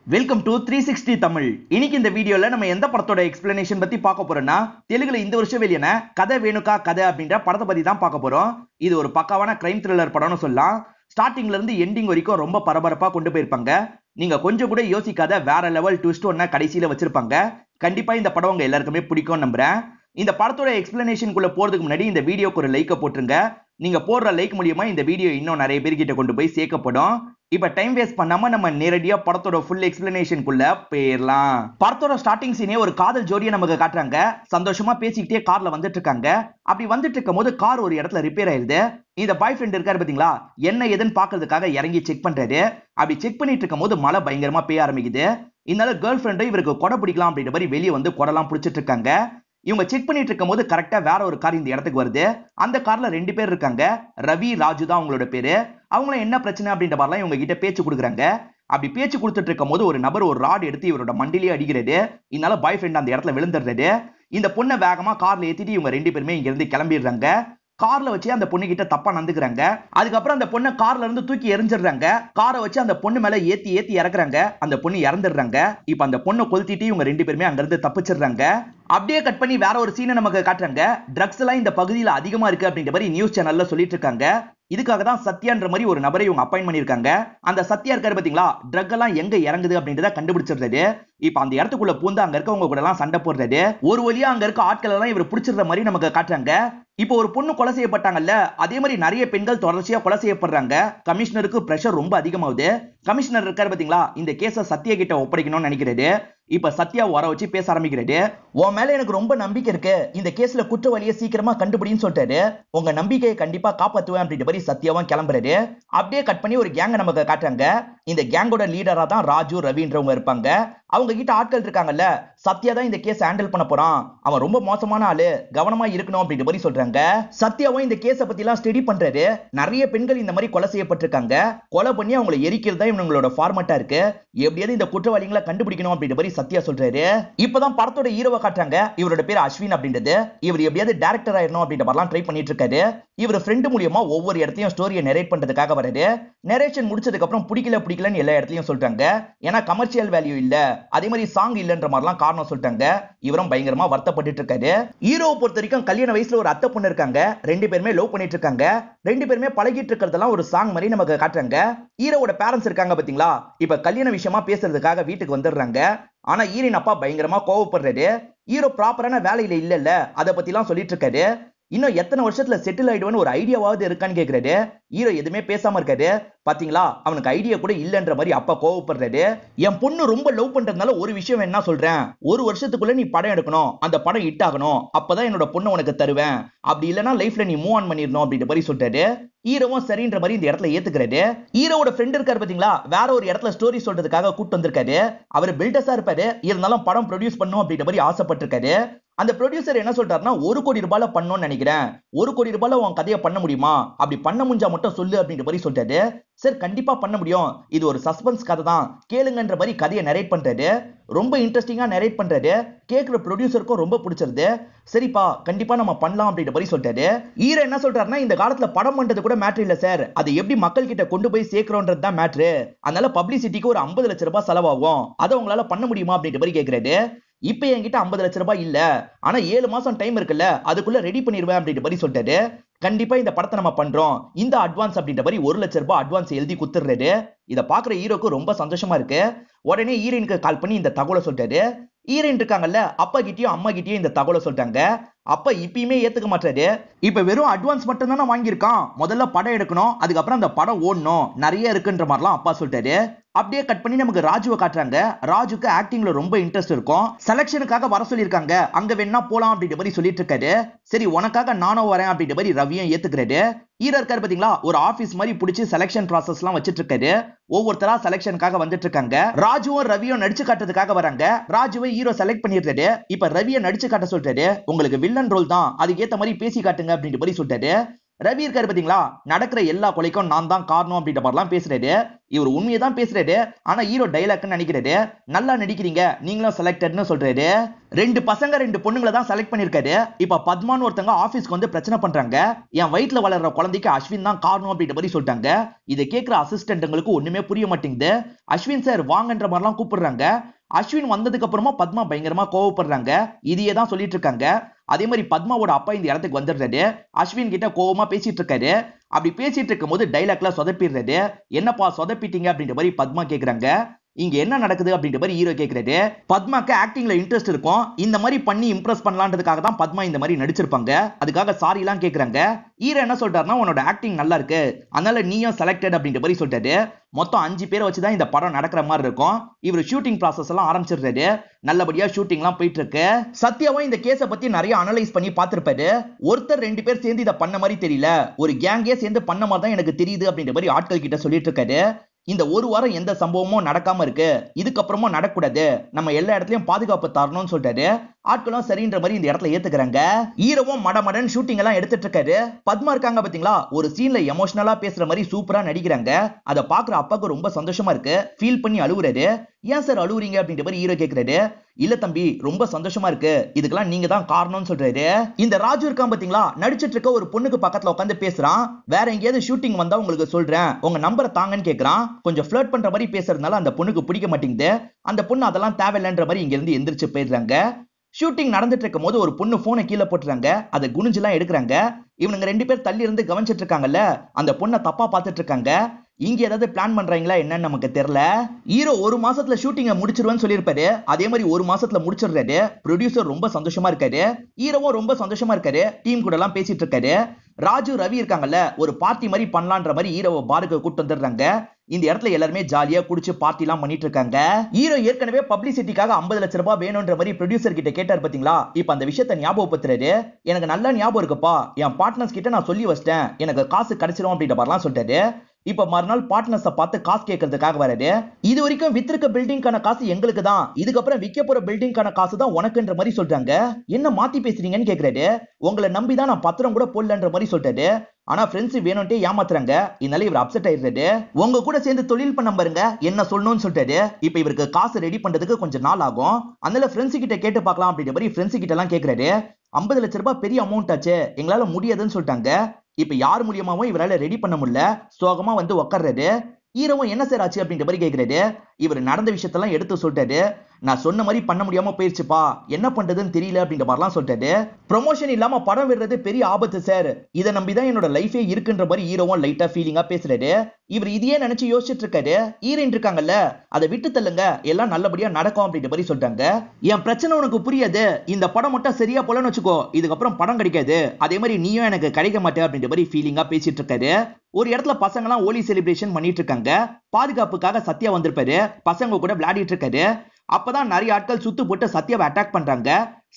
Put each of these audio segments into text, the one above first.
Welcome to 360 Tamil. இன்னைக்கு இந்த வீடியோல நம்ம எந்த படத்தோட எக்ஸ்பிளனேஷன் பத்தி பார்க்க போறோம்னா, தெலுங்குல இந்த வருஷம் வெளியான கதை வேணுக்கா கதை அப்படின்ற படத்தை பத்தி தான் பார்க்க போறோம். இது ஒரு பக்காவான கிரைம் த்ரில்லர் படம்னு சொல்லலாம். ஸ்டார்டிங்ல இருந்து எண்டிங் வரைக்கும் ரொம்ப பரபரப்பா கொண்டு போயிருப்பாங்க. நீங்க கொஞ்சம் கூட யோசிக்காத வேற லெவல் ட்விஸ்ட் ஒன்ன கடைசியில வச்சிருப்பாங்க. கண்டிப்பா இந்த படம் உங்க எல்லாருக்குமே பிடிக்கும் நம்புறேன். இந்த படத்தோட எக்ஸ்பிளனேஷனுக்குள்ள போறதுக்கு முன்னாடி இந்த வீடியோக்கு ஒரு லைக்க போட்டுருங்க. நீங்க போடுற லைக் மூலியமா இந்த வீடியோ இன்னும் நிறைய பேர்கிட்ட கொண்டு போய் சேர்க்கப்படும். இப்ப டைம் வேஸ்ட் பண்ணாம நம்ம நேரடியா படத்தோட ஃபுல் எக்ஸ்பிளனேஷனுக்குள்ள போயிரலாம். படத்தோட ஸ்டார்டிங் சீனே ஒரு காதல் ஜோடியை நமக்கு காட்டுறாங்க. சந்தோஷமா பேசிக்கிட்டே கார்ல வந்துட்டு இருக்காங்க. அப்படி வந்துட்டு இருக்கும் போது கார் ஒரு இடத்துல ரிப்பேர் ஆயிருது. இந்த பாய் ஃப்ரெண்ட் இருக்காரு பாத்தீங்களா, என்ன ஏதுன்னு பாக்குறதுக்காக இறங்கி செக் பண்றாரு. அப்படி செக் பண்ணிட்டு இருக்கும் போது மழை பயங்கரமா பெய்ய ஆரம்பிக்குது. இதனால கேர்ள் ஃப்ரெண்டும் இவருக்கு கொடை பிடிக்கலாம் அப்படின்ற மாதிரி வெளியே வந்து கொடைலாம் பிடிச்சிட்டு இருக்காங்க. இவங்க செக் பண்ணிட்டு இருக்கும் போது கரெக்டா வேற ஒரு கார் இந்த இடத்துக்கு வருது. அந்த கார்ல 2 பேர் இருக்காங்க. ரவி, ராஜு தான் அவங்களோட பேரு. அவங்கள என்ன பிரச்சனை அப்படின்ற மாதிரிலாம் இவங்க கிட்ட பேச்சு கொடுக்குறாங்க. அப்படி பேச்சு கொடுத்துட்டு இருக்கும் போது ஒரு நபர் ஒரு ராட் எடுத்து இவரோட மண்டிலேயே அடிக்கிறாரு. இதனால பாய் ஃப்ரெண்ட் அந்த இடத்துல விழுந்துடுறாரு. இந்த பொண்ணை வேகமா கார்ல ஏத்திட்டு இவங்க 2 பேருமே இங்க இருந்து கிளம்பிடுறாங்க. கார்ல வச்சு அந்த பொண்ணு கிட்ட தப்பா நடந்துக்கிறாங்க. அதுக்கப்புறம் அந்த பொண்ணை கார்ல இருந்து தூக்கி எரிஞ்சிடுறாங்க. காரை வச்சு அந்த பொண்ணு மேல ஏத்தி ஏத்தி இறக்குறாங்க. அந்த பொண்ணு இறந்துடுறாங்க. இப்ப அந்த பொண்ணை கொளுத்திட்டு இவங்க 2 பேருமே அங்க இருந்து தப்பிச்சிடுறாங்க. அப்படியே கட் பண்ணி வேற ஒரு சீனை நமக்கு காட்டுறாங்க. ட்ரக்ஸ் எல்லாம் இந்த பகுதியில் அதிகமா இருக்கு அப்படின்ற மாதிரி நியூஸ் சேனல்ல சொல்லிட்டு இருக்காங்க. இதுக்காக தான் சத்யான்ற மாதிரி ஒரு நபரை இவங்க அப்பாயிண்ட் பண்ணிருக்காங்க. அந்த சத்யா இருக்காரு பாத்தீங்களா, ட்ரக் எல்லாம் எங்க இறங்குது அப்படின்றத கண்டுபிடிச்சிடுறாரு. இப்ப அந்த இடத்துக்குள்ள பூந்து அங்க இருக்கவங்க கூட எல்லாம் சண்டை போடுறாரு. ஒரு வழியா அங்க இருக்க ஆட்கள் எல்லாம் இவர் பிடிச்சிடுற மாதிரி நமக்கு காட்டுறாங்க. இப்போ ஒரு பொண்ணு கொலை செய்யப்பட்டாங்கல்ல, அதே மாதிரி நிறைய பெண்கள் தொடர்ச்சியா கொலை செய்யப்படுறாங்க. கமிஷனருக்கு பிரஷர் ரொம்ப அதிகமாகுது. கமிஷனர் இருக்காரு பாத்தீங்களா, இந்த கேஸ சத்யா கிட்ட ஒப்படைக்கணும்னு நினைக்கிறாரு. இப்ப சத்யா வர வச்சு பேச ஆரம்பிக்கிறாரு. உன் மேல எனக்கு ரொம்ப நம்பிக்கை இருக்கு, இந்த கேஸ்ல குற்றவாளியை சீக்கிரமா கண்டுபிடின்னு சொல்லிட்டாரு. உங்க நம்பிக்கையை கண்டிப்பா காப்பாத்துவேன் அப்படின்ற மாதிரி சத்யாவும் கிளம்புறாரு. அப்படியே கட் பண்ணி ஒரு கேங்க நமக்கு காட்டுறாங்க. இந்த கேங்கோட லீடரா தான் ராஜு, ரவின்றவங்க இருப்பாங்க. அவங்க கிட்ட ஆட்கள் இருக்காங்கல்ல, சத்யா தான் இந்த கேஸ் ஹேண்டில் பண்ண போறான், அவன் ரொம்ப மோசமான ஆளு, கவனமா இருக்கணும் அப்படின்ற மாதிரி சொல்றாங்க. சத்யாவும் இந்த கேஸ பத்தி எல்லாம் ஸ்டடி பண்றாரு. நிறைய பெண்கள் இந்த மாதிரி கொலை செய்யப்பட்டிருக்காங்க. கொலை பண்ணி அவங்களை எரிக்கிறது தான் இவங்களோட ஃபார்மட்டா இருக்கு. எப்படியாவது இந்த குற்றவாளிகளை கண்டுபிடிக்கணும் அப்படின்ற மாதிரி சத்யா சொல்றாரு. இப்பதான் படத்தோட ஹீரோவை காட்டுறாங்க. இவரோட பேர் அஸ்வின் அப்படின்றது. இவர் எப்படியாவது டைரக்டர் ஆயிரணும் அப்படின்ற மாதிரிலாம் ட்ரை பண்ணிட்டு இருக்காரு. இவர் ஃப்ரெண்ட் மூலியமா ஒவ்வொரு இடத்தையும் ஸ்டோரியை நரேட் பண்றதுக்காக வராரு. நரேஷன் முடிச்சதுக்கு அப்புறம் பிடிக்கலன்னு எல்லா இடத்துலயும் சொல்றாங்க. ஏன்னா கமர்ஷியல் வேல்யூ இல்ல, அதே மாதிரி சாங் இல்லன்ற மாதிரிலாம் காரணம் சொல்லிட்டாங்க. இவரும் பயங்கரமா வருத்தப்பட்டு இருக்காரு. ஹீரோவை பொறுத்த வரைக்கும் கல்யாண வயசுல ஒரு அத்தை பொண்ணு இருக்காங்க. 2 பேருமே லவ் பண்ணிட்டு இருக்காங்க. 2 பேருமே பழகிட்டு இருக்கிறதெல்லாம் ஒரு சாங் மாதிரி நமக்கு காட்டுறாங்க. ஹீரோவோட பேரண்ட்ஸ் இருக்காங்க பாத்தீங்களா, இப்ப கல்யாண விஷயமா பேசுறதுக்காக வீட்டுக்கு வந்துடுறாங்க. ஆனா ஹீரோயின் அப்பா பயங்கரமா கோவப்படுறாரு. ஹீரோ ப்ராப்பரான வேலையில இல்ல, அதை பத்தி எல்லாம் சொல்லிட்டு இருக்காரு. இன்னும் எத்தனை வருஷத்துல செட்டில் ஆயிடுவேன்னு ஒரு ஐடியாவாவது இருக்கான்னு கேக்குறாரு. ஹீரோ எதுவுமே பேசாம இருக்காரு. பாத்தீங்களா, அவனுக்கு ஐடியா கூட இல்லன்ற மாதிரி அப்பா கோவப்படுறாரு. என் பொண்ணு ரொம்ப லவ் பண்றதுனால ஒரு விஷயம் என்ன சொல்றேன், ஒரு வருஷத்துக்குள்ள நீ படம் எடுக்கணும், அந்த படம் ஹிட் ஆகணும், அப்பதான் என்னோட பொண்ணு உனக்கு தருவேன், அப்படி இல்லனா லைஃப்ல நீ மூவ் ஆன் பண்ணிடணும் அப்படின்ற மாதிரி சொல்றாரு. ஹீரோவும் சரின்ற மாதிரி இந்த இடத்துல ஏத்துக்கிறாரு. ஹீரோவோட ஃப்ரெண்ட் இருக்காரு பாத்தீங்களா, வேற ஒரு இடத்துல ஸ்டோரி சொல்றதுக்காக கூட்டு வந்திருக்காரு. அவர் பில்டர்ஸா இருப்பாரு, இருந்தாலும் படம் ப்ரொடியூஸ் பண்ணும் அப்படின்ற மாதிரி ஆசைப்பட்டிருக்காரு. அந்த ப்ரொடியூசர் என்ன சொல்றாருன்னா, 1 கோடி ரூபாயில பண்ணணும்னு நினைக்கிறேன், 1 கோடி ரூபாயில உன் கதையை பண்ண முடியுமா, அப்படி பண்ண முடிஞ்சா மட்டும் சொல்லு அப்படின்ற மாதிரி சொல்றாரு. சார் கண்டிப்பா பண்ண முடியும், இது ஒரு சஸ்பென்ஸ் கதை தான், கேளுங்கன்ற மாதிரி கதையை நரேட் பண்றாரு. ரொம்ப இன்ட்ரெஸ்டிங்கா நரேட் பண்றாரு. கேக்குற ப்ரொடியூசருக்கும் ரொம்ப பிடிச்சிருது. சரிப்பா கண்டிப்பா நம்ம பண்ணலாம் அப்படின்ற மாதிரி சொல்றாரு. ஹீரோ என்ன சொல்றாருன்னா, இந்த காலத்துல படம் பண்றது கூட மேட்டர் இல்ல சார், அது எப்படி மக்கள் கிட்ட கொண்டு போய் சேர்க்கிறோன்றது தான் மேட்ரு. அதனால பப்ளிசிட்டிக்கு ஒரு 50 லட்சம் ரூபாய் செலவாகும், அதை உங்களால பண்ண முடியுமா அப்படின்ற மாதிரி கேக்குறாரு. இப்ப என்கிட்ட 50 லட்சம் ரூபாய் இல்ல, ஆனா 7 மாசம் டைம் இருக்குல்ல, அதுக்குள்ள ரெடி பண்ணிடுவேன் அப்படின்ற மாதிரி சொல்றாரு. கண்டிப்பா இந்த படத்தை நம்ம பண்றோம், இந்த அட்வான்ஸ் அப்படின்ற மாதிரி 1 லட்சம் ரூபாய் அட்வான்ஸ் எழுதி குத்துறாரு. இத பாக்குற ஹீரோக்கு ரொம்ப சந்தோஷமா இருக்கு. உடனே ஹீரோயினுக்கு கால் பண்ணி இந்த தகவலை சொல்றாரு. ஹீரோயின் இருக்காங்கல்ல, அப்பா கிட்டயும் அம்மா கிட்டயும் இந்த தகவலை சொல்றாங்க. அப்பா இப்பயுமே ஏத்துக்க மாட்டாரு. இப்ப வெறும் அட்வான்ஸ் மட்டும் தானே வாங்கியிருக்கான், முதல்ல படம் எடுக்கணும், அதுக்கப்புறம் அந்த படம் ஓடணும், நிறைய இருக்குன்ற மாதிரிலாம் அப்பா சொல்லிட்டாரு. அப்படியே கட் பண்ணி நமக்கு ராஜுவை காட்டுறாங்க. ராஜுக்கு ஆக்டிங்ல ரொம்ப இன்ட்ரெஸ்ட் இருக்கும். செலக்ஷனுக்காக வர சொல்லியிருக்காங்க, அங்க வேணா போலாம் அப்படின்ற மாதிரி சொல்லிட்டு இருக்காரு. சரி உனக்காக நானும் வரேன் அப்படின்ற மாதிரி ரவியும் ஏத்துக்கிறாரு. ஹீரோ இருக்காரு பாத்தீங்களா, ஒரு ஆபீஸ் மாதிரி பிடிச்சி செலக்ஷன் ப்ராசஸ் எல்லாம் வச்சிட்டு இருக்காரு. ஒவ்வொருத்தரா செலக்ஷனுக்காக வந்துட்டு இருக்காங்க. ராஜுவும் ரவியும் நடிச்சு காட்டுறதுக்காக வராங்க. ராஜுவை ஹீரோ செலக்ட் பண்ணிடுறாரு. இப்ப ரவியை நடிச்சு காட்ட சொல்றாரு. உங்களுக்கு வில்லன் ரோல் தான், அதுக்கு ஏத்த மாதிரி பேசி காட்டுங்க அப்படின்ற மாதிரி சொல்றாரு. ரவி இருக்காரு பாத்தீங்களா, நடக்கிற எல்லா கொலைக்கும் நான் தான் காரணம் அப்படின்ற மாதிரிலாம் பேசுறாரு. இவர் உண்மையை தான் பேசுறாரு. ஆனா ஹீரோ டைலாக்னு நினைக்கிறாரு. நல்லா நடிக்கிறீங்க, நீங்களும் செலக்டட்னு சொல்றாரு. ரெண்டு பசங்க ரெண்டு பொண்ணுங்களை தான் செலக்ட் பண்ணிருக்காரு. இப்ப பத்மான்னு ஒருத்தங்க ஆபீஸ்க்கு வந்து பிரச்சனை பண்றாங்க. என் வயிற்றுல வளர்ற குழந்தைக்கு அஸ்வின் தான் காரணம் அப்படின்ற மாதிரி சொல்லிட்டாங்க. இதை கேட்கிற அசிஸ்டன்ட்ங்களுக்கு ஒண்ணுமே புரிய மாட்டேங்குது. அஸ்வின் சார் வாங்கன்ற மாதிரிலாம் கூப்பிடுறாங்க. அஸ்வின் வந்ததுக்கு அப்புறமா பத்மா பயங்கரமா கோவப்படுறாங்க. இதையே தான் சொல்லிட்டு இருக்காங்க. அதே மாதிரி பத்மாவோட அப்பா இந்த இடத்துக்கு வந்துடுறாரு. அஸ்வின் கிட்ட கோவமா பேசிட்டு இருக்காரு. அப்படி பேசிட்டு இருக்கும் போது டைலாக்ல சொதப்பிடுறாரு. என்னப்பா சொதப்பிட்டீங்க அப்படின்ற மாதிரி பத்மா கேக்குறாங்க. இங்க என்ன நடக்குது அப்படின்ற மாதிரி ஹீரோ கேக்குறாரு. பத்மாக்கு ஆக்டிங்ல இன்ட்ரெஸ்ட் இருக்கும். இந்த மாதிரி பண்ணி இம்ப்ரெஸ் பண்ணலான்றதுக்காக தான் பத்மா இந்த மாதிரி நடிச்சிருப்பாங்க. அதுக்காக சாரி எல்லாம் கேக்குறாங்க. ஹீரோ என்ன சொல்றாருன்னா, உன்னோட ஆக்டிங் நல்லா இருக்கு, அதனால நீயும் செலக்டட் அப்படின்ற மாதிரி சொல்லிட்டாரு. மொத்தம் 5 பேரை வச்சுதான் இந்த படம் நடக்கிற மாதிரி இருக்கும். இவர் ஷூட்டிங் ப்ராசஸ் எல்லாம் ஆரம்பிச்சிடுறாரு. நல்லபடியா ஷூட்டிங் எல்லாம் போயிட்டு இருக்கு. சத்யாவும் இந்த கேஸை பத்தி நிறைய அனலைஸ் பண்ணி பார்த்திருப்பாரு. ஒருத்தர் 2 பேர் சேர்ந்து இதை பண்ண மாதிரி தெரியல, ஒரு கேங்கே சேர்ந்து பண்ண மாதிரி தான் எனக்கு தெரியுது அப்படின்ற மாதிரி ஆட்கள் கிட்ட சொல்லிட்டு இருக்காரு. இந்த ஒரு வாரம் எந்த சம்பவமும் நடக்காம இருக்கு, இதுக்கப்புறமும் நடக்கூடாது, நம்ம எல்லா இடத்துலயும் பாதுகாப்பு தரணும்னு சொல்லிட்டாரு. ஆட்களும் சரின்ற மாதிரி இந்த இடத்துல ஏத்துக்கிறாங்க. ஹீரோவும் மடமடன் ஷூட்டிங் எல்லாம் எடுத்துட்டு இருக்காரு. பத்மா இருக்காங்க பாத்தீங்களா, ஒரு சீன்ல எமோஷனலா பேசுற மாதிரி சூப்பரா நடிக்கிறாங்க. அதை பாக்குற அப்பாவுக்கு ரொம்ப சந்தோஷமா இருக்கு. ஃபீல் பண்ணி அழுவுறாரு. ஏன் சார் அழுவுறீங்க அப்படின்ற மாதிரி ஹீரோ கேக்குறாரு. இல்ல தம்பி, ரொம்ப சந்தோஷமா இருக்கு, இதுக்கெல்லாம் நீங்க தான் காரணம்னு சொல்றாரு. இந்த ராஜு இருக்கான் பாத்தீங்களா, நடிச்சிட்டு இருக்க ஒரு பொண்ணுக்கு பக்கத்துல உட்காந்து பேசுறான். வேற எங்கேயாவது ஷூட்டிங் வந்தா உங்களுக்கு சொல்றேன், உங்க நம்பரை தாங்கன்னு கேக்குறான். கொஞ்சம் ஃபிளர்ட் பண்ற மாதிரி பேசுறதுனால அந்த பொண்ணுக்கு பிடிக்க மாட்டேங்குது. அந்த பொண்ணு அதெல்லாம் தேவையில்லைன்ற மாதிரி இங்க இருந்து எந்திரிச்சு போயிடுறாங்க. ஷூட்டிங் நடந்துட்டு இருக்கும் போது ஒரு பொண்ணு போனை கீழே போட்டுறாங்க. அதை குனிஞ்செல்லாம் எடுக்கிறாங்க. இவனுங்க 2 பேர் தள்ளி இருந்து கவனிச்சிட்டு இருக்காங்கல்ல, அந்த பொண்ணை தப்பா பார்த்துட்டு இருக்காங்க. இங்க ஏதாவது பிளான் பண்றாங்களா என்னன்னு நமக்கு தெரியல. ஹீரோ 1 மாசத்துல ஷூட்டிங்க முடிச்சிருவேன்னு சொல்லியிருப்பாரு. அதே மாதிரி 1 மாசத்துல முடிச்சிடுறாரு. ப்ரொடியூசர் ரொம்ப சந்தோஷமா இருக்காரு. ஹீரோவும் ரொம்ப சந்தோஷமா இருக்காரு. டீம் கூட எல்லாம் பேசிட்டு இருக்காரு. ராஜு ரவி இருக்காங்கல்ல, ஒரு பார்ட்டி மாதிரி பண்ணலான்ற மாதிரி ஹீரோவை பாருக்கு கூட்டு வந்துடுறாங்க. இந்த இடத்துல எல்லாருமே ஜாலியா குடிச்சு பார்ட்டி எல்லாம் பண்ணிட்டு இருக்காங்க. ஹீரோ ஏற்கனவே பப்ளிசிட்டிக்காக 50 லட்சம் ரூபாய் வேணும்ன்ற மாதிரி ப்ரொடியூசர் கிட்ட கேட்டார் பாத்தீங்களா. இப்ப அந்த விஷயத்தை ஞாபகப்படுத்துறாரு. எனக்கு நல்லா ஞாபகம் இருக்குப்பா, என் பார்ட்னர்ஸ் கிட்ட நான் சொல்லி வச்சிட்டேன், எனக்கு காசு கிடைச்சிரும் அப்படின்ற மாதிரிலாம் சொல்லிட்டாரு. இப்ப மறுநாள் பார்ட்னர்ஸை பார்த்து காசு கேட்கறதுக்காக வராரு. இது வரைக்கும் வித்திருக்க பில்டிங்கான காசு எங்களுக்கு தான், இதுக்கப்புறம் விற்க போற பில்டிங்கான காசு தான் உனக்குன்ற மாதிரி சொல்றாங்க. என்ன மாத்தி பேசுறீங்கன்னு கேக்குறாரு. உங்களை நம்பிதான் நான் பத்திரம் கூட போடலன்ற மாதிரி சொல்லிட்டாரு. ஆனா ஃப்ரெண்ட்ஸ் வேணும்ட்டே ஏமாத்துறாங்க. இதனால இவர் அப்செட் ஆயிடுறாரு. உங்க கூட சேர்ந்து தொழில் பண்ண பாருங்க, என்ன சொல்லணும்னு சொல்லிட்டாரு. இப்ப இவருக்கு காசு ரெடி பண்றதுக்கு கொஞ்சம் நாள் ஆகும். அதனால ஃப்ரெண்ட்ஸ் கிட்ட கேட்டு பார்க்கலாம் அப்படின்ற மாதிரி ஃப்ரெண்ட்ஸ் கிட்ட எல்லாம் கேக்குறாரு. 50 லட்சம் ரூபாய் பெரிய அமௌண்ட் ஆச்சு, எங்களால முடியாதுன்னு சொல்லிட்டாங்க. இப்ப யார் மூலியமாவும் இவரால ரெடி பண்ண முடியல. சோகமா வந்து உட்கார்றாரு. ஹீரோவும் என்ன சார் ஆச்சு அப்படின்ற மாதிரி கேக்குறாரு. இவர் நடந்த விஷயத்தெல்லாம் எடுத்து சொல்லிட்டாரு. நான் சொன்ன மாதிரி பண்ண முடியாம போயிருச்சுப்பா, என்ன பண்றதுன்னு தெரியல அப்படின்ற மாதிரிலாம் சொல்லிட்டாரு. ப்ரொமோஷன் இல்லாம படம் விடுறது பெரிய ஆபத்து சார், இதை நம்பிதான் என்னோட லைஃபே இருக்குன்ற மாதிரி ஹீரோவும் லைட்டா ஃபீலிங்கா பேசுறாரு. இவர் இதையே நினைச்சு யோசிச்சுட்டு இருக்காரு. ஹீரோயின் இருக்காங்கல்ல, அதை விட்டு தள்ளுங்க, எல்லாம் நல்லபடியா நடக்கும் அப்படின்ற மாதிரி சொல்றாங்க. என் பிரச்சனை உனக்கு புரியாது, இந்த படம் மட்டும் சரியா போலன்னு வச்சுக்கோ, இதுக்கப்புறம் படம் கிடைக்காது, அதே மாதிரி நீயும் எனக்கு கிடைக்க மாட்டே அப்படின்ற மாதிரி ஃபீலிங்கா பேசிட்டு இருக்காரு. ஒரு இடத்துல பசங்க எல்லாம் ஹோலி செலிப்ரேஷன் பண்ணிட்டு இருக்காங்க. பாதுகாப்புக்காக சத்யா வந்திருப்பாரு. பசங்க கூட விளையாடிட்டு இருக்காரு. அப்பதான் நிறைய ஆட்கள் சுத்து போட்டு சத்யாவை அட்டாக் பண்றாங்க.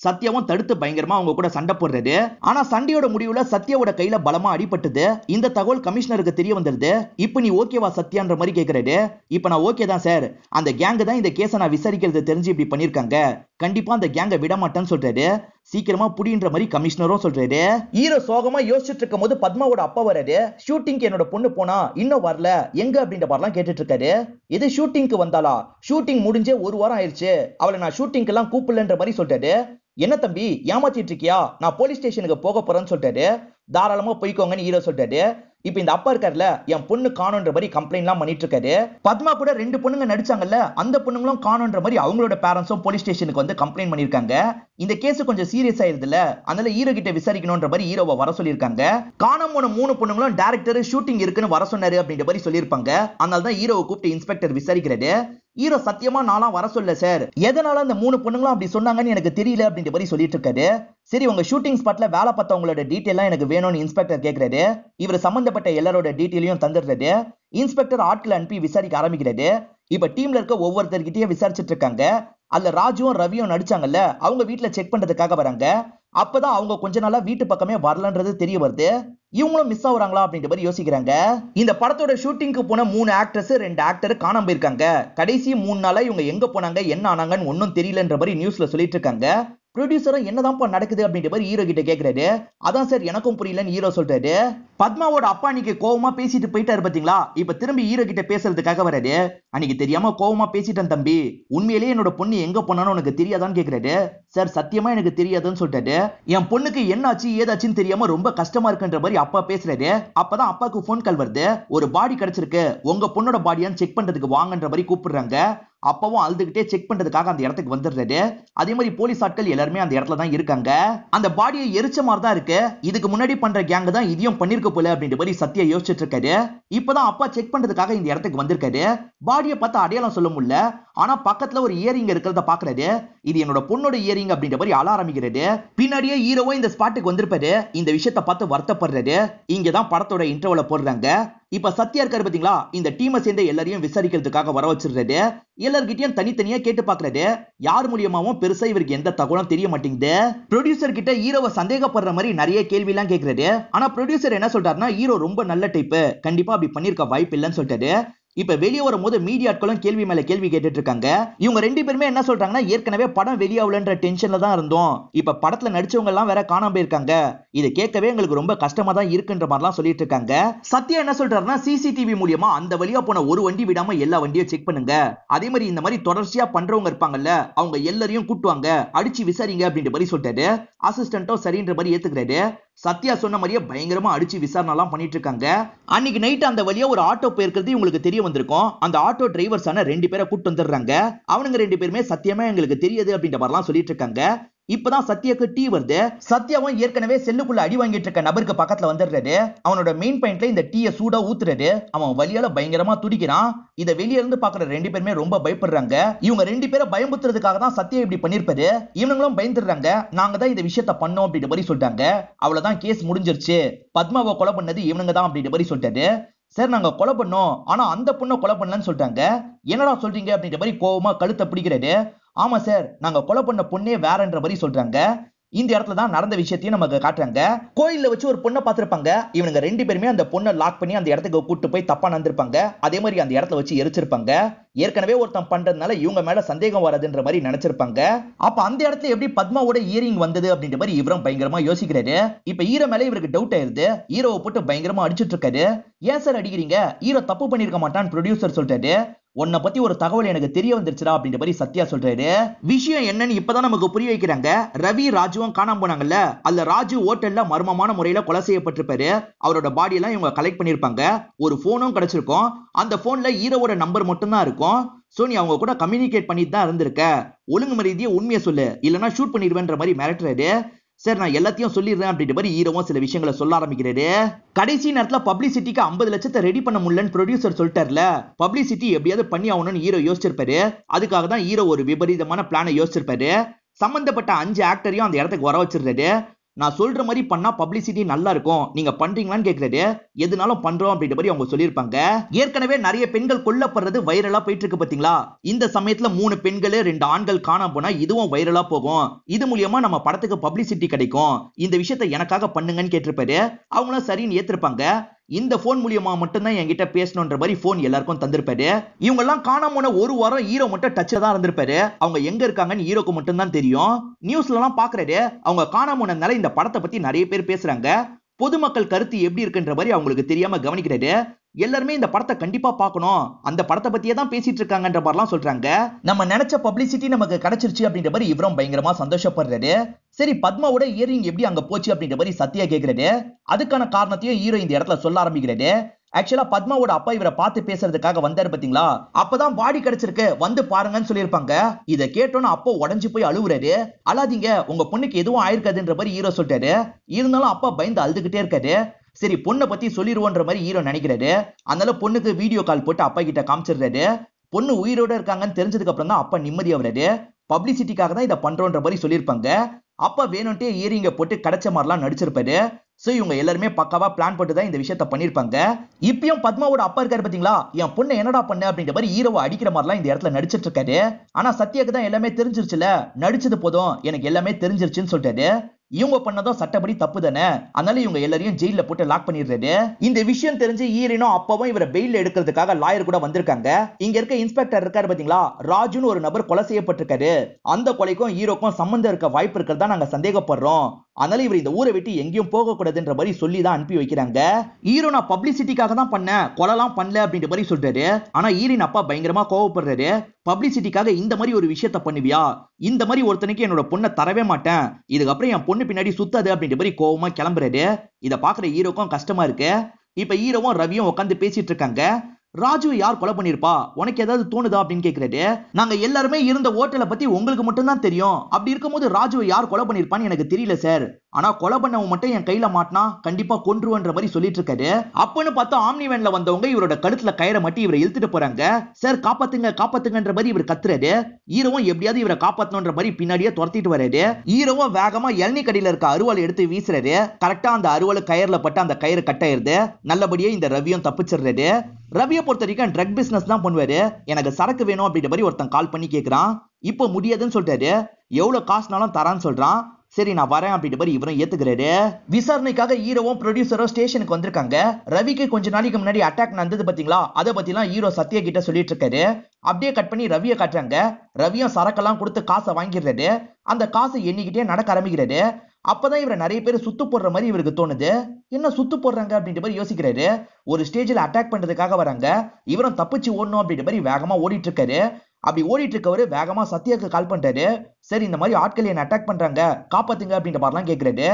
சத்யாவும் தடுத்து பயங்கரமா அவங்க கூட சண்டை போடுறது. ஆனா சண்டையோட முடிவுல சத்யாவோட கையில பலமா அடிபட்டது. இந்த தகவல் கமிஷனருக்கு தெரிய வந்துருது. இப்ப நீ ஓகேவா சத்யான்ற மாதிரி கேக்குறாரு. இப்ப நான் ஓகே தான் சார், அந்த கேங் தான் இந்த கேஸை நான் விசாரிக்கிறது தெரிஞ்சு இப்படி பண்ணிருக்காங்க, கண்டிப்பா அந்த கேங்கை விட மாட்டேன்னு சொல்றாரு. சீக்கிரமா புடின்ற மாதிரி கமிஷனரும் சொல்றாரு. ஹீரோ சோகமா யோசிச்சுட்டு இருக்கும் போது பத்மாவோட அப்பா வராரு. ஷூட்டிங்க்கு என்னோட பொண்ணு போனா இன்னும் வரல, எங்க அப்படின்ற மாதிரிலாம் கேட்டுட்டு இருக்காரு. இது ஷூட்டிங்க்கு வந்தாளா? ஷூட்டிங் முடிஞ்சே 1 வாரம் ஆயிடுச்சு, அவளை நான் ஷூட்டிங்க்கு எல்லாம் கூப்பிடலன்ற மாதிரி சொல்றாரு. என்ன தம்பி ஏமாத்திட்டு இருக்கியா, நான் போலீஸ் ஸ்டேஷனுக்கு போக போறேன்னு சொல்லிட்டாரு. தாராளமா போய்க்கோங்கன்னு ஹீரோ சொல்லிட்டாரு. இப்ப இந்த அப்பா இருக்காருல, என் பொண்ணு காணுன்ற மாதிரி கம்ப்ளைண்ட் எல்லாம் பண்ணிட்டு இருக்காரு. பத்மா கூட 2 பொண்ணுங்க நடிச்சாங்கல்ல, அந்த பொண்ணுங்களும் காணுன்ற மாதிரி அவங்களோட பேரண்ட்ஸும் போலீஸ் ஸ்டேஷனுக்கு வந்து கம்ப்ளைண்ட் பண்ணிருக்காங்க. இந்த கேஸ் கொஞ்சம் சீரியஸ் ஆயிருதுல, அதனால ஹீரோ கிட்ட விசாரிக்கணும்ன்ற மாதிரி ஹீரோவை வர சொல்லியிருக்காங்க. காணாம போன 3 பொண்ணுங்களும் டைரக்டர் ஷூட்டிங் இருக்குன்னு வர சொன்னாரு அப்படின்ற மாதிரி சொல்லியிருப்பாங்க. அதனால தான் ஹீரோவை கூப்பிட்டு இன்ஸ்பெக்டர் விசாரிக்கிறாரு. ஹீரோ சத்தியமா நான்லாம் வர சொல்ல சார், எதனால அந்த 3 பொண்ணுங்களும் அப்படி சொன்னாங்கன்னு எனக்கு தெரியல அப்படின்ற மாதிரி சொல்லிட்டு இருக்காரு. சரி, உங்க ஷூட்டிங் ஸ்பாட்ல வேலை பார்த்தவங்களோட டீடைல்லாம் எனக்கு வேணும்னு இன்ஸ்பெக்டர் கேக்குறாரு. இவர் சம்பந்தப்பட்ட எல்லாரோட டீடைலையும் தந்துடுறாரு. இன்ஸ்பெக்டர் ஆட்களை அனுப்பி விசாரிக்க ஆரம்பிக்கிறாரு. இப்ப டீம்ல இருக்க ஒவ்வொருத்தர்கிட்டயும் விசாரிச்சுட்டு இருக்காங்க. அதுல ராஜுவும் ரவியும் நடிச்சாங்கல்ல, அவங்க வீட்டுல செக் பண்றதுக்காக வராங்க. அப்பதான் அவங்க கொஞ்ச நாளா வீட்டு பக்கமே வரலன்றது தெரிய வருது. இவங்களும் மிஸ் ஆகுறாங்களா அப்படின்ற மாதிரி யோசிக்கிறாங்க. இந்த படத்தோட ஷூட்டிங்க்கு போன 3 ஆக்டர்ஸ் 2 ஆக்டர் காணாம போயிருக்காங்க. கடைசி 3 நாளா இவங்க எங்க போனாங்க என்ன ஆனாங்கன்னு ஒன்னும் தெரியலன்ற மாதிரி நியூஸ்ல சொல்லிட்டு இருக்காங்க. ப்ரொடியூசரும் என்னதான்ப்பா நடக்குது அப்படின்ற மாதிரி ஹீரோ கிட்ட கேக்குறாரு. அதான் சார் எனக்கும் புரியலன்னு ஹீரோ சொல்றாரு. பத்மாவோட அப்பா அன்னைக்கு கோவமா பேசிட்டு போயிட்டாரு பாத்தீங்களா, இப்ப திரும்பி ஹீரோ கிட்ட பேசுறதுக்காக வராரு. அன்னைக்கு தெரியாம கோவமா பேசிட்டேன் தம்பி, உண்மையிலேயே என்னோட பொண்ணு எங்க போனான்னு உனக்கு தெரியாதான்னு கேக்குறாரு. சார் சத்தியமா எனக்கு தெரியாதுன்னு சொல்லிட்டாரு. என் பொண்ணுக்கு என்ன ஆச்சு ஏதாச்சுன்னு தெரியாம ரொம்ப கஷ்டமா இருக்குன்ற மாதிரி அப்பா பேசுறாரு. அப்பதான் அப்பாக்கு போன் கால் வருது. ஒரு பாடி கிடைச்சிருக்கு, உங்க பொண்ணோட பாடியான்னு செக் பண்றதுக்கு வாங்கன்ற மாதிரி கூப்பிடுறாங்க. அப்பவும் அழுதுகிட்டே செக் பண்றதுக்காக அந்த இடத்துக்கு வந்துடுறாரு. அதே மாதிரி போலீஸ் ஆட்கள் எல்லாருமே அந்த இடத்துல தான் இருக்காங்க. அந்த பாடியை எரிச்ச மாதிரி தான் இருக்கு, இதுக்கு முன்னாடி பண்ற கேங் தான் இதையும் பண்ணிருக்க போல அப்படின்ற மாதிரி சத்யா யோசிச்சுட்டு இருக்காரு. இப்பதான் அப்பா செக் பண்றதுக்காக இந்த இடத்துக்கு வந்திருக்காரு. பாடியை பார்த்து அடையாளம் சொல்ல முடியல, ஆனா பக்கத்துல ஒரு இயரிங் இருக்கிறத பாக்குறாரு. இது என்னோட பொண்ணோட இயரிங் அப்படின்ற மாதிரி அழ ஆரம்பிக்கிறாரு. பின்னாடியே ஹீரோவும் இந்த ஸ்பாட்டுக்கு வந்திருப்பாரு. இந்த விஷயத்தை பார்த்து வருத்தப்படுறாரு. இங்கதான் படத்தோட இன்டர்வல போடுறாங்க. இப்ப சத்யா இருக்காரு பாத்தீங்களா, இந்த டீமை சேர்ந்த எல்லாரையும் விசாரிக்கிறதுக்காக வர வச்சிருக்காரு. எல்லார்கிட்டயும் தனித்தனியா கேட்டு பாக்குறாரு. யார் மூலியமாவும் பெருசா இவருக்கு எந்த தகவலும் தெரிய மாட்டேங்குது. ப்ரொடியூசர் கிட்ட ஹீரோவை சந்தேகப்படுற மாதிரி நிறைய கேள்வி எல்லாம் கேக்குறாரு. ஆனா ப்ரொடியூசர் என்ன சொல்றாருன்னா, ஹீரோ ரொம்ப நல்ல டைப், கண்டிப்பா அப்படி பண்ணிருக்க வாய்ப்பு இல்லைன்னு சொல்லிட்டாரு. இப்ப வெளியே வரும்போது மீடியாட்களும் கேள்வி மேல கேள்வி கேட்டுட்டு இருக்காங்க. இவங்க ரெண்டு பேருமே என்ன சொல்றாங்கன்னா, ஏற்கனவே படம் வெளியாகலன்ற டென்ஷன்ல தான் இருந்தோம், இப்ப படத்துல நடிச்சவங்க எல்லாம் வேற காணாம போயிருக்காங்க, இது கேட்கவே எங்களுக்கு ரொம்ப கஷ்டமா தான் இருக்குன்ற மாதிரிலாம் சொல்லிட்டு இருக்காங்க. சத்யா என்ன சொல்றாருன்னா, சிசிடிவி மூலியமா அந்த வழியா போன ஒரு வண்டி விடாம எல்லா வண்டியும் செக் பண்ணுங்க, அதே மாதிரி இந்த மாதிரி தொடர்ச்சியா பண்றவங்க இருப்பாங்கல்ல, அவங்க எல்லாரையும் கூட்டுவாங்க, அடிச்சு விசாரிங்க அப்படின்ற மாதிரி சொல்லிட்டாரு. அசிஸ்டன்ட்டும் சரின்ற மாதிரி ஏத்துக்கிறாரு. சத்யா சொன்ன மாதிரியே பயங்கரமா அடிச்சு விசாரணை எல்லாம் பண்ணிட்டு இருக்காங்க. அன்னைக்கு நைட் அந்த வழியா ஒரு ஆட்டோ போயிருக்கிறது உங்களுக்கு தெரிய வந்திருக்கும். அந்த ஆட்டோ டிரைவர்ஸான 2 பேரை கூட்டு வந்துடுறாங்க. அவனுங்க 2 பேருமே சத்தியமா எங்களுக்கு தெரியாது அப்படின்ற மாதிரிலாம் சொல்லிட்டு இருக்காங்க. இப்பதான் சத்யாக்கு டீ வருது. சத்யாவும் ஏற்கனவே செல்லுக்குள்ள அடி வாங்கிட்டு இருக்க நபருக்கு பக்கத்துல வந்துடுறாரு. அவனோட மெயின் பாயிண்ட்ல இந்த டீயை சூடா ஊத்துறாரு. அவன் வலியால பயங்கரமா துடிக்கிறான். இதை வெளியே இருந்து பாக்குற 2 பேருமே ரொம்ப பயப்படுறாங்க. இவங்க 2 பேரை பயமுத்துறதுக்காக தான் சத்யா இப்படி பண்ணிருப்பாரு. இவங்களும் பயந்துடுறாங்க. நாங்க தான் இந்த விஷயத்த பண்ணோம் அப்படின்ற மாதிரி சொல்லிட்டாங்க. அவ்வளவுதான், கேஸ் முடிஞ்சிருச்சு, பத்மாவை கொலை பண்ணது இவனுங்க தான் அப்படின்ற மாதிரி சொல்லிட்டாரு. சார் நாங்க கொலை பண்ணோம், ஆனா அந்த பொண்ணை கொலை பண்ணலன்னு சொல்லிட்டாங்க. என்னடா சொல்றீங்க அப்படின்ற மாதிரி கோவமா கழுத்தை பிடிக்கிறாரு. ஆமா சார், நாங்க கொலை பண்ண பொண்ணே வேறன்ற மாதிரி சொல்றாங்க. இந்த இடத்துல தான் நடந்த விஷயத்தையும் நமக்கு காட்டுறாங்க. கோயில்ல வச்சு ஒரு பொண்ணை பார்த்திருப்பாங்க. இவனுங்க 2 பேருமே அந்த பொண்ணை லாக் பண்ணி அந்த இடத்துக்கு கூட்டு போய் தப்பா நடந்திருப்பாங்க. அதே மாதிரி அந்த இடத்துல வச்சு எரிச்சிருப்பாங்க. ஏற்கனவே ஒருத்தன் பண்றதுனால இவங்க மேல சந்தேகம் வராதுன்ற மாதிரி நினைச்சிருப்பாங்க. அப்ப அந்த இடத்துல எப்படி பத்மாவோட இயரிங் வந்தது அப்படின்ற மாதிரி இவரும் பயங்கரமா யோசிக்கிறாரு. இப்ப ஹீரோ மேல இவருக்கு டவுட் ஆயிருது. ஹீரோவை போட்டு பயங்கரமா அடிச்சிட்டு இருக்காரு. ஏன் சார் அடிக்கிறீங்க, ஹீரோ தப்பு பண்ணிருக்க மாட்டான்னு ப்ரொடியூசர் சொல்றாரு. உன்னை பத்தி ஒரு தகவல் எனக்கு தெரிய வந்துருச்சுடா அப்படின்ற மாதிரி சத்யா சொல்றாரு. விஷயம் என்னன்னு இப்பதான் நமக்கு புரிய வைக்கிறாங்க. ரவி ராஜுவும் காணாம போனாங்கல்ல, அதுல ராஜு ஹோட்டல்ல மர்மமான முறையில கொலை செய்யப்பட்டிருப்பாரு. அவரோட பாடி எல்லாம் இவங்க கலெக்ட் பண்ணிருப்பாங்க. ஒரு போனும் கிடைச்சிருக்கும். அந்த போன்ல ஹீரோவோட நம்பர் மட்டும் தான் இருக்கும். சோ நீ அவங்க கூட கம்யூனிகேட் பண்ணிட்டு தான் இருந்திருக்க, ஒழுங்கு மரியாதையா உண்மையை சொல்லு, இல்லனா ஷூட் பண்ணிடுவேன்ற மாதிரி மிரட்டுறாரு. சார் நான் எல்லாத்தையும் சொல்லிடுறேன் அப்படின்ற மாதிரி ஹீரோவும் சில விஷயங்களை சொல்ல ஆரம்பிக்கிறாரு. கடைசி நேரத்துல பப்ளிசிட்டிக்கு 50 லட்சத்தை ரெடி பண்ண முடியலன்னு ப்ரொடியூசர் சொல்லிட்டார்ல, பப்ளிசிட்டி எப்படியாவது பண்ணி ஆகணும்னு ஹீரோ யோசிச்சிருப்பாரு. அதுக்காக தான் ஹீரோ ஒரு விபரீதமான பிளானை யோசிச்சிருப்பாரு. சம்பந்தப்பட்ட 5 ஆக்டரையும் அந்த இடத்துக்கு வர வச்சிருக்காரு. நான் சொல்ற மாதிரி பண்ணா பப்ளிசிட்டி நல்லா இருக்கும், நீங்க பண்றீங்களான்னு கேக்குறாரு. எதுனாலும் பண்றோம் அப்படின்ற மாதிரி அவங்க சொல்லியிருப்பாங்க. ஏற்கனவே நிறைய பெண்கள் கொல்லப்படுறது வைரலா போயிட்டு இருக்கு பாத்தீங்களா, இந்த சமயத்துல 3 பெண்கள் 2 ஆண்கள் காணாம போனா இதுவும் வைரலா போகும். இது மூலியமா நம்ம படத்துக்கு பப்ளிசிட்டி கிடைக்கும், இந்த விஷயத்தை எனக்காக பண்ணுங்கன்னு கேட்டிருப்பாரு. அவங்களும் சரின்னு ஏத்திருப்பாங்க. இந்த போன் மூலியமா மட்டும் தான் என்கிட்ட பேசணும்ன்ற மாதிரி போன் எல்லாருக்கும் தந்திருப்பாரு. இவங்க எல்லாம் காணாம போன ஒரு வாரம் ஹீரோ மட்டும் டச்ல தான் இருந்திருப்பாரு. அவங்க எங்க இருக்காங்கன்னு ஹீரோக்கு மட்டும் தான் தெரியும். நியூஸ்ல எல்லாம் பாக்குறாரு. அவங்க காணாம போனதுனால இந்த படத்தை பத்தி நிறைய பேர் பேசுறாங்க. பொதுமக்கள் கருத்து எப்படி இருக்குன்ற மாதிரி அவங்களுக்கு தெரியாம கவனிக்கிறாரு. எல்லாருமே இந்த படத்தை கண்டிப்பா பார்க்கணும், அந்த படத்தை பத்தியே தான் பேசிட்டு இருக்காங்கன்ற மாதிரிலாம் சொல்றாங்க. நம்ம நினைச்ச பப்ளிசிட்டி நமக்கு கிடைச்சிருச்சு அப்படின்ற மாதிரி இவரும் பயங்கரமா சந்தோஷப்படுறாரு. சரி பத்மாவோட இயரிங் எப்படி அங்க போச்சு அப்படின்ற மாதிரி சத்யா கேக்குறாரு. அதுக்கான காரணத்தையும் ஹீரோ இந்த இடத்துல சொல்ல ஆரம்பிக்கிறாரு. ஆக்சுவலா பத்மாவோட அப்பா இவரை பார்த்து பேசுறதுக்காக வந்தாரு பாத்தீங்களா, அப்பதான் பாடி கிடைச்சிருக்கு வந்து பாருங்கன்னு சொல்லியிருப்பாங்க. இதை கேட்டோன்னு அப்பா உடஞ்சு போய் அழுவுறாரு. அழாதீங்க, உங்க பொண்ணுக்கு எதுவும் ஆயிருக்காதுன்ற மாதிரி ஹீரோ சொல்லிட்டாரு. இருந்தாலும் அப்பா பயந்து அழுதுகிட்டே இருக்காரு. சரி பொண்ணை பத்தி சொல்லிடுவோன்ற மாதிரி ஹீரோ நினைக்கிறாரு. அதனால பொண்ணுக்கு வீடியோ கால் போட்டு அப்பா கிட்ட காமிச்சிடுறாரு. பொண்ணு உயிரோட இருக்காங்கன்னு தெரிஞ்சதுக்கு அப்புறம் தான் அப்பா நிம்மதியாகிறாரு. பப்ளிசிட்டிக்காக தான் இதை பண்றோன்ற மாதிரி சொல்லியிருப்பாங்க. அப்பா வேணும்ட்டே இயரிங்க போட்டு கிடைச்ச மாதிரிலாம் நடிச்சிருப்பாரு. சோ இவங்க எல்லாருமே பக்காவா பிளான் போட்டு தான் இந்த விஷயத்த பண்ணிருப்பாங்க. இப்பயும் பத்மாவோட அப்பா இருக்காரு பாத்தீங்களா, என் பொண்ணு என்னடா பண்ண அப்படின்ற மாதிரி ஹீரோவை அடிக்கிற மாதிரிலாம் இந்த இடத்துல நடிச்சிட்டு இருக்காரு. ஆனா சத்யாக்கு தான் எல்லாமே தெரிஞ்சிருச்சுல, நடிச்சது போதும் எனக்கு எல்லாமே தெரிஞ்சிருச்சுன்னு சொல்லிட்டாரு. இவங்க பண்ணதும் சட்டப்படி தப்பு தானே, அதனால இவங்க எல்லாரையும் ஜெயில போட்டு லாக் பண்ணிடுறாரு. இந்த விஷயம் தெரிஞ்சு ஈரனும் அப்பவும் இவரை பெயில் எடுக்கிறதுக்காக லாயர் கூட வந்திருக்காங்க. இங்க இருக்க இன்ஸ்பெக்டர் இருக்காரு பாத்தீங்களா, ராஜுன்னு ஒரு நபர் கொலை செய்யப்பட்டிருக்காரு. அந்த கொலைக்கும் ஹீரோக்கும் சம்பந்தம் இருக்க வாய்ப்பு இருக்கிறதா நாங்க சந்தேகப்படுறோம். அதனால இவர் இந்த ஊரை விட்டு எங்கேயும் போக கூடாதுன்ற மாதிரி சொல்லி தான் அனுப்பி வைக்கிறாங்க. ஹீரோ நான் பப்ளிசிட்டிக்காக தான் பண்ணேன், கொலைலாம் பண்ணல அப்படின்ற மாதிரி சொல்றாரு. ஆனா ஈரின் அப்பா பயங்கரமா கோவப்படுறாரு. பப்ளிசிட்டிக்காக இந்த மாதிரி ஒரு விஷயத்த பண்ணுவியா, இந்த மாதிரி ஒருத்தனுக்கு என்னோட பொண்ணை தரவே மாட்டேன், இதுக்கப்புறம் என் பொண்ணு பின்னாடி சுத்தாது அப்படின்ற மாதிரி கோவமா கிளம்புறாரு. இதை பாக்குற ஹீரோக்கும் கஷ்டமா இருக்கு. இப்ப ஹீரோவும் ரவியும் உட்காந்து பேசிட்டு இருக்காங்க. ராஜுவை யார் கொலை பண்ணிருப்பா, உனக்கு ஏதாவது தோணுதா அப்படின்னு கேக்குறாரு. நாங்க எல்லாருமே இருந்த ஹோட்டலை பத்தி உங்களுக்கு மட்டும் தான் தெரியும், அப்படி இருக்கும்போது ராஜுவை யார் கொலை பண்ணிருப்பான்னு எனக்கு தெரியல சார், ஆனா கொலை பண்ணவன் மட்டும் என் கையில மாட்டினா கண்டிப்பா கொன்றுவன்ற மாதிரி சொல்லிட்டு இருக்காரு. அப்பன்னு பார்த்தா ஆம்னி வேன்ல வந்தவங்க இவரோட கழுத்துல கயிறை மாட்டி இவரை இழுத்துட்டு போறாங்க. சார் காப்பாத்துங்க காப்பாத்துங்கன்ற மாதிரி இவர் கத்துறாரு. ஹீரோவும் எப்படியாவது இவரை காப்பாத்தணும்ன்ற மாதிரி பின்னாடியே துரத்திட்டு வராரு. ஹீரோவும் வேகமா இளநீ கடியில இருக்க அருவாள் எடுத்து வீசுறாரு. கரெக்டா அந்த அருவாள் கயிறுல பட்டு அந்த கயிறு கட்டாயிருது. நல்லபடியா இந்த ரவியும் தப்பிச்சிடுறாரு. ரவியை பொறுத்த வரைக்கும் ட்ரக் பிசினஸ் தான் பண்ணுவாரு. எனக்கு சரக்கு வேணும் அப்படின்ற மாதிரி ஒருத்தன் கால் பண்ணி கேக்குறான். இப்போ முடியாதுன்னு சொல்லிட்டாரு. எவ்வளவு காசுனாலும் தரான்னு சொல்றான். சரி நான் வரேன் அப்படின்ற மாதிரி இவரும் ஏத்துக்கிறாரு. விசாரணைக்காக ஹீரோவும் ப்ரொடியூசரும் ஸ்டேஷனுக்கு வந்திருக்காங்க. ரவிக்கு கொஞ்ச நாளைக்கு முன்னாடி அட்டாக் நடந்தது பாத்தீங்களா, அதை பத்திலாம் ஹீரோ சத்யா கிட்ட சொல்லிட்டு இருக்காரு. அப்படியே கட் பண்ணி ரவியை காட்டுறாங்க. ரவியும் சரக்கெல்லாம் கொடுத்து காசை வாங்கிடுறாரு. அந்த காசை எண்ணிக்கிட்டே நடக்க ஆரம்பிக்கிறாரு. அப்பதான் இவரை நிறைய பேர் சுத்து போடுற மாதிரி இவருக்கு தோணுது. என்ன சுத்து போடுறாங்க அப்படின்ற மாதிரி யோசிக்கிறாரு. ஒரு ஸ்டேஜில் அட்டாக் பண்றதுக்காக வராங்க. இவரும் தப்பிச்சு ஓடணும் அப்படின்ற மாதிரி வேகமா ஓடிட்டு இருக்காரு. அப்படி ஓடிட்டு இருக்கவரு வேகமா சத்யாக்கு கால் பண்றாரு. சரி இந்த மாதிரி ஆட்கள் என்ன அட்டாக் பண்றாங்க, காப்பாத்துங்க அப்படின்ற மாதிரிலாம் கேட்கிறாரு.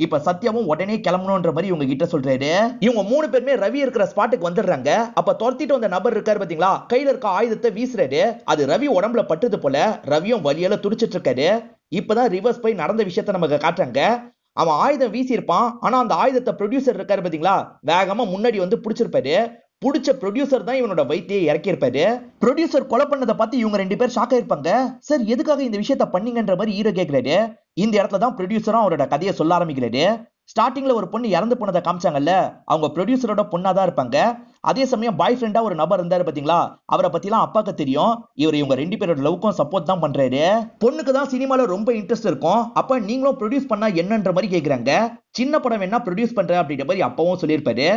இப்ப சத்யாவும் உடனே கிளம்பணும்ன்ற மாதிரி இவங்க கிட்ட சொல்றாரு. இவங்க 3 பேருமே ரவி இருக்கிற ஸ்பாட்டுக்கு வந்துடுறாங்க. அப்ப துரத்திட்டு வந்த நபர் இருக்காரு பாத்தீங்களா, கையில இருக்க ஆயுதத்தை வீசுறாரு. அது ரவி உடம்புல பட்டது போல. ரவியும் வலியால துடிச்சிட்டு இருக்காரு. இப்பதான் ரிவர்ஸ் போய் நடந்த விஷயத்த நமக்கு காட்டுறாங்க. அவன் ஆயுதம் வீசியிருப்பான். ஆனா அந்த ஆயுதத்தை ப்ரொடியூசர் இருக்காரு பாத்தீங்களா, வேகமா முன்னாடி வந்து புடிச்சிருப்பாரு. புடிச்ச ப்ரொடியூசர் தான் இவனோட வயித்தையே இறக்கி இருப்பாரு. ப்ரொடியூசர் கொலை பண்ணதை பார்த்து இவங்க 2 பேர் ஷாக் ஆயிருப்பாங்க. சார் எதுக்காக இந்த விஷயத்த பண்ணீங்கன்ற மாதிரி ஹீரோ கேட்கிறாரு. இந்த இடத்துல தான் ப்ரொடியூசரும் அவரோட கதையை சொல்ல ஆரம்பிக்கிறாரு. ஸ்டார்டிங்ல ஒரு பொண்ணு இறந்து போனதை காமிச்சாங்கல்ல, அவங்க ப்ரொடியூசரோட பொண்ணா தான் இருப்பாங்க. அதே சமயம் பாய் ஃப்ரெண்டா ஒரு நபர் இருந்தாரு பாத்தீங்களா, அவரை பத்திலாம் அப்பாக்கு தெரியும். இவங்க 2 பேரோட லவ்க்கும் சப்போர்ட் தான் பண்றாரு. பொண்ணுக்கு தான் சினிமால ரொம்ப இன்ட்ரெஸ்ட் இருக்கும். அப்ப நீங்களும் ப்ரொடியூஸ் பண்ணா என்னன்ற மாதிரி கேக்குறாங்க. சின்ன படம் வேணா ப்ரொடியூஸ் பண்ற அப்படின்ற மாதிரி அப்பவும் சொல்லியிருப்பாரு.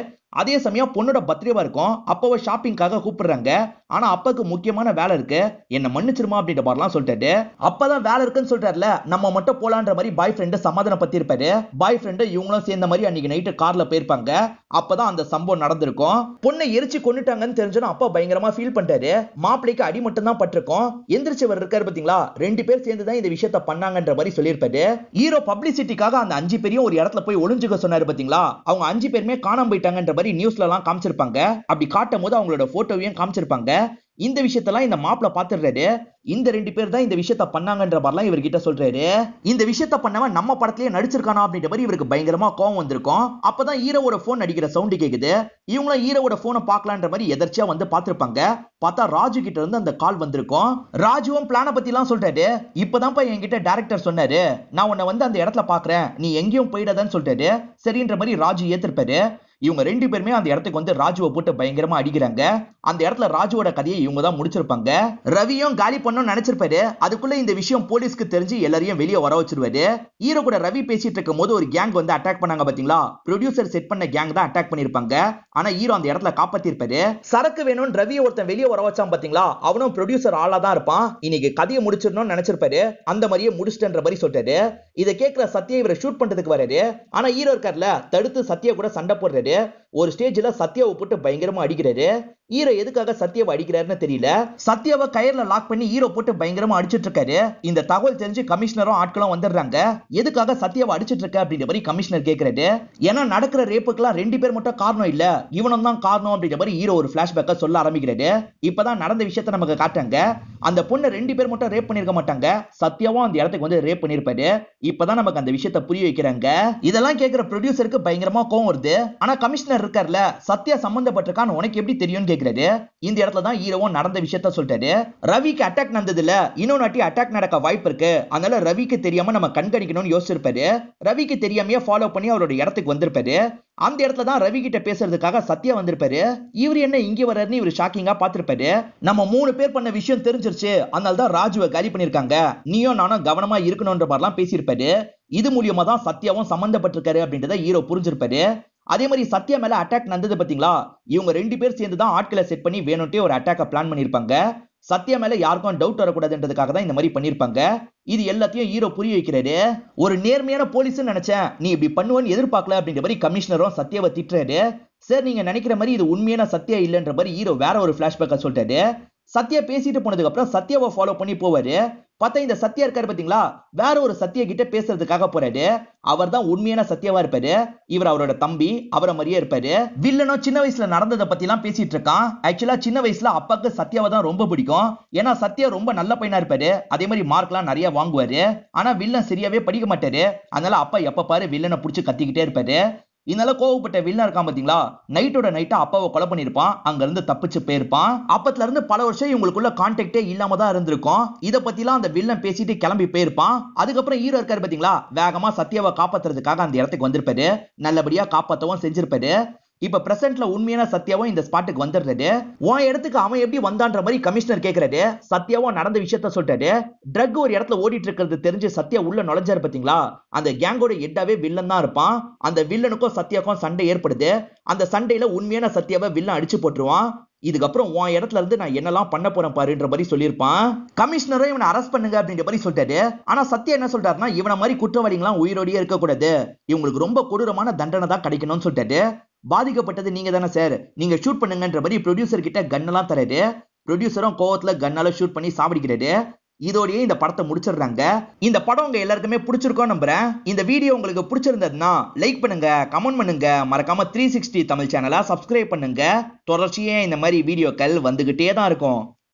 அதே சமயம் பொண்ணோட பர்த்டேவா இருக்கும். அப்பாவை ஷாப்பிங்காக கூப்பிடுறாங்க. ஆனா அப்பாக்கு முக்கியமான வேலை இருக்கு, என்ன மன்னிச்சிருமா அப்படின்ற மாதிரிலாம் சொல்லிட்டாரு. அப்பதான் வேலை இருக்குன்னு சொல்றாருல, நம்ம மட்டும் போலான்ற மாதிரி பாய் ஃப்ரெண்ட் சமாதானம் பத்தி இருப்பாரு. பாய் ஃப்ரெண்ட் இவங்களும் சேர்ந்த மாதிரி அன்னைக்கு நைட்டு கார்ல போயிருப்பாங்க. அப்பதான் அந்த சம்பவம் நடந்திருக்கும். பொண்ணை எரிச்சு கொண்டுட்டாங்கன்னு தெரிஞ்சோன்னா அப்பா பயங்கரமா ஃபீல் பண்றாரு. மாப்பிளைக்கு அடி மட்டும் தான் பட்டிருக்கும். எந்திரிச்சவர் இருக்காரு பாத்தீங்களா, 2 பேர் சேர்ந்து தான் இந்த விஷயத்த பண்ணாங்கன்ற மாதிரி சொல்லியிருப்பாரு. ஹீரோ பப்ளிசிட்டிக்காக அந்த 5 பேரையும் ஒரு இடத்துல போய் ஒளிஞ்சுக்க சொன்னாரு பாத்தீங்களா, அவங்க 5 பேருமே காணாம போயிட்டாங்கன்ற மாதிரி நியூஸ்ல எல்லாம் காமிச்சிருப்பாங்க. அப்படி காட்டும் போது அவங்களோட போட்டோவையும் காமிச்சிருப்பாங்க. இந்த விஷயத்தெல்லாம் இந்த மாப்பிள பாத்துறாரு. இந்த 2 பேர் தான் இந்த விஷயத்த பண்ணாங்கன்ற மாதிரிலாம் இவர்கிட்ட சொல்றாரு. இந்த விஷயத்த பண்ணவன் நம்ம படத்திலேயே நடிச்சிருக்கானா அப்படின்ற மாதிரி இவருக்கு பயங்கரமா கோவம் வந்திருக்கும். அப்பதான் ஹீரோவோட போன் அடிக்கிற சவுண்ட் கேக்குது. இவங்களும் ஹீரோவோட போனை பார்க்கலான்ற மாதிரி எதர்ச்சியா வந்து பாத்துருப்பாங்க. பார்த்தா ராஜு கிட்ட இருந்து அந்த கால் வந்திருக்கும். ராஜுவும் பிளான பத்தி எல்லாம் சொல்றாரு. இப்பதான் என்கிட்ட டைரக்டர் சொன்னாரு, நான் உன்னை வந்து அந்த இடத்துல பாக்குறேன், நீ எங்கேயும் போயிடாதான்னு சொல்றாரு. சரின்ற மாதிரி ராஜு ஏத்திருப்பாரு. இவங்க 2 பேருமே அந்த இடத்துக்கு வந்து ராஜுவை போட்டு பயங்கரமா அடிக்கிறாங்க. அந்த இடத்துல ராஜுவோட கதையை இவங்க தான் முடிச்சிருப்பாங்க. ரவியும் காலி பண்ணணும்னு நினைச்சிருப்பாரு. அதுக்குள்ள இந்த விஷயம் போலீஸ்க்கு தெரிஞ்சு எல்லாரையும் வெளியே வர வச்சிருவாரு. ஹீரோ கூட ரவி பேசிட்டு இருக்கும் போது ஒரு கேங் வந்து அட்டாக் பண்ணாங்க பாத்தீங்களா, ப்ரொடியூசர் செட் பண்ண கேங் தான் அட்டாக் பண்ணிருப்பாங்க. ஆனா ஹீரோ அந்த இடத்துல காப்பாத்திருப்பாரு. சரக்கு வேணும்னு ரவியை ஒருத்தன் வெளியே வர வச்சான் பாத்தீங்களா, அவனும் ப்ரொடியூசர் ஆளா தான் இருப்பான். இன்னைக்கு கதையை முடிச்சிடணும்னு நினைச்சிருப்பாரு. அந்த மாதிரியே முடிச்சிட்டன்ற மாதிரி சொல்றாரு. இதை கேட்கிற சத்யா இவரை ஷூட் பண்றதுக்கு வராரு. ஆனா ஹீரோ இருக்கார்ல, தடுத்து சத்யா கூட சண்டை போடுறாரு. ஒரு ஸ்டேஜ்ல சத்யாவை போட்டு பயங்கரமா அடிக்கிறாரு. ஹீரோ எதுக்காக சத்யாவை அடிக்கிறாருன்னு தெரியல. சத்யாவை கயிறுல லாக் பண்ணி ஹீரோ போட்டு பயங்கரமா அடிச்சிட்டு இருக்காரு. இந்த தகவல் தெரிஞ்சு கமிஷனரும் ஆட்களும் வந்துடுறாங்க. எதுக்காக சத்யாவை அடிச்சிட்டு இருக்க அப்படின்ற மாதிரி கமிஷனர் கேட்கிறாரு. ஏன்னா நடக்கிற ரேப்புக்கெல்லாம் 2 பேர் மட்டும் காரணம் இல்ல, இவனும் தான் காரணம் அப்படின்ற மாதிரி ஹீரோ ஒரு பிளாஷ்பேக்கா சொல்ல ஆரம்பிக்கிறாரு. இப்பதான் நடந்த விஷயத்த நமக்கு காட்டுறாங்க. அந்த பொண்ணை 2 பேர் மட்டும் ரேப் பண்ணிருக்க மாட்டாங்க, சத்யாவும் அந்த இடத்துக்கு வந்து ரேப் பண்ணிருப்பாரு. இப்பதான் நமக்கு அந்த விஷயத்த புரிய வைக்கிறாங்க. இதெல்லாம் கேட்கிற ப்ரொடியூசருக்கு பயங்கரமா கோவம் வருது. ஆனா கமிஷனர் இருக்கார்ல, சத்யா சம்பந்தப்பட்டிருக்கான்னு உனக்கு எப்படி தெரியும் கேக்குறாரு. இந்த இடத்துல தான் ஹீரோவும் நடந்த விஷயத்த சொல்றாரு. ரவிக்கு அட்டாக் நடந்ததுல இன்னொரு நாட்டி அட்டாக் நடக்க வாய்ப்பு இருக்கு, அதனால ரவிக்கு தெரியாம நம்ம கண்காணிக்கணும்னு யோசிச்சிருப்பாரு. ரவிக்கு தெரியாமையே ஃபாலோ பண்ணி அவரோட இடத்துக்கு வந்திருப்பாரு. அந்த இடத்துல தான் ரவி கிட்ட பேசுறதுக்காக சத்யா வந்திருப்பாரு. இவர் என்ன இங்க வர்றாருன்னு இவர் ஷாக்கிங்கா பாத்திருப்பாரு. நம்ம 3 பேர் பண்ண விஷயம் தெரிஞ்சிருச்சு, அதனால தான் ராஜுவை காலி பண்ணிருக்காங்க, நீயும் நானும் கவனமா இருக்கணும்ன்ற மாதிரிலாம் பேசியிருப்பாரு. இது மூலியமா தான் சத்யாவும் சம்பந்தப்பட்டிருக்காரு அப்படின்றத ஹீரோ புரிஞ்சிருப்பாரு. அதே மாதிரி சத்யா மேல அட்டாக் நடந்தது பாத்தீங்களா, இவங்க 2 பேர் சேர்ந்து தான் ஆட்களை செட் பண்ணி வேணும்ட்டே ஒரு அட்டாக்க பிளான் பண்ணிருப்பாங்க. சத்யா மேல யாருக்கும் டவுட் வரக்கூடாதுன்றதுக்காக தான் இந்த மாதிரி பண்ணிருப்பாங்க. இது எல்லாத்தையும் ஹீரோ புரிய வைக்கிறாரு. ஒரு நேர்மையான போலீஸ் நினைச்சேன், நீ இப்படி பண்ணுவேன்னு எதிர்பார்க்கல அப்படின்ற மாதிரி கமிஷனரும் சத்யாவை திட்டுறாரு. சார் நீங்க நினைக்கிற மாதிரி இது உண்மையான சத்யா இல்லன்ற மாதிரி ஹீரோ வேற ஒரு பிளாஷ்பேக்க சொல்லிட்டாரு. சத்யா பேசிட்டு போனதுக்கு அப்புறம் சத்யாவை ஃபாலோ பண்ணி போவாரு. பார்த்தா இந்த சத்யா இருக்காரு பாத்தீங்களா, வேற ஒரு சத்யா கிட்ட பேசுறதுக்காக போறாரு. அவர் தான் உண்மையான சத்யாவா இருப்பாரு. இவர் அவரோட தம்பி, அவரை மாதிரியே இருப்பாரு. வில்லனும் சின்ன வயசுல நடந்ததை பத்தி எல்லாம் பேசிட்டு இருக்கான். ஆக்சுவலா சின்ன வயசுல அப்பாக்கு சத்யாவை தான் ரொம்ப பிடிக்கும். ஏன்னா சத்யா ரொம்ப நல்ல பையனா இருப்பாரு. அதே மாதிரி மார்க் எல்லாம் நிறைய வாங்குவாரு. ஆனா வில்லன் சரியாவே படிக்க மாட்டாரு. அதனால அப்பா எப்ப பாரு வில்லனை புடிச்சு கத்திக்கிட்டே இருப்பாரு. இதனால கோவப்பட்ட வில்லன் இருக்கான் பாத்தீங்களா, நைட்டோட நைட்டா அப்பாவை கொலை பண்ணிருப்பான். அங்க இருந்து தப்பிச்சு போயிருப்பான். அப்பத்துல இருந்து பல வருஷம் இவங்களுக்குள்ள கான்டாக்டே இல்லாம தான் இருந்திருக்கும். இத பத்திலாம் அந்த வில்லன் பேசிட்டு கிளம்பி போயிருப்பான். அதுக்கப்புறம் ஹீரோ இருக்காரு பாத்தீங்களா, வேகமா சத்யாவை காப்பாத்துறதுக்காக அந்த இடத்துக்கு வந்திருப்பாரு. நல்லபடியா காப்பாத்தவும் செஞ்சிருப்பாரு. இப்ப பிரசன்ட்ல உண்மையான சத்யாவும் இந்த ஸ்பாட்டுக்கு வந்துடுறாரு. உன் இடத்துக்கு அவன் எப்படி வந்தான்ற மாதிரி கமிஷனர் கேக்குறாரு. சத்யாவும் நடந்த விஷயத்த சொல்லிட்டாரு. ட்ரக் ஒரு இடத்துல ஓடிட்டு இருக்கிறது தெரிஞ்சு சத்யா உள்ள நுழைஞ்சாரு பாத்தீங்களா, அந்த கேங்கோட ஹெட்டாவே வில்லன் தான் இருப்பான். அந்த வில்லனுக்கும் சத்யாக்கும் சண்டை ஏற்படுது. அந்த சண்டையில உண்மையான சத்யாவை வில்லன் அடிச்சு போட்டுருவான். இதுக்கப்புறம் உன் இடத்துல இருந்து நான் என்னெல்லாம் பண்ண போறேன் பாருன்ற மாதிரி சொல்லியிருப்பான். கமிஷனரும் இவனை அரெஸ்ட் பண்ணுங்க அப்படின்ற மாதிரி சொல்லிட்டாரு. ஆனா சத்யா என்ன சொல்றாருன்னா, இவன மாதிரி குற்றவாளிகளாம் உயிரோடயே இருக்க கூடாது, இவங்களுக்கு ரொம்ப கொடூரமான தண்டனை தான் கிடைக்கணும்னு சொல்லிட்டாரு. பாதிக்கப்பட்டது நீங்க தானே சார், நீங்க ஷூட் பண்ணுங்கன்ற மாதிரி ப்ரொடியூசர் கிட்ட கன்னெல்லாம் தராரு. ப்ரொடியூசரும் கோவத்துல கன்னால ஷூட் பண்ணி சாவடிக்கிறாரு. இதோடயே இந்த படத்தை முடிச்சிடுறாங்க. இந்த படம் உங்க எல்லாருக்குமே பிடிச்சிருக்கும் நம்புறேன். இந்த வீடியோ உங்களுக்கு பிடிச்சிருந்ததுன்னா லைக் பண்ணுங்க, கமெண்ட் பண்ணுங்க, மறக்காம 360 தமிழ் சேனலை சப்ஸ்கிரைப் பண்ணுங்க. தொடர்ச்சியே இந்த மாதிரி வீடியோக்கள் வந்துகிட்டே தான் இருக்கும்.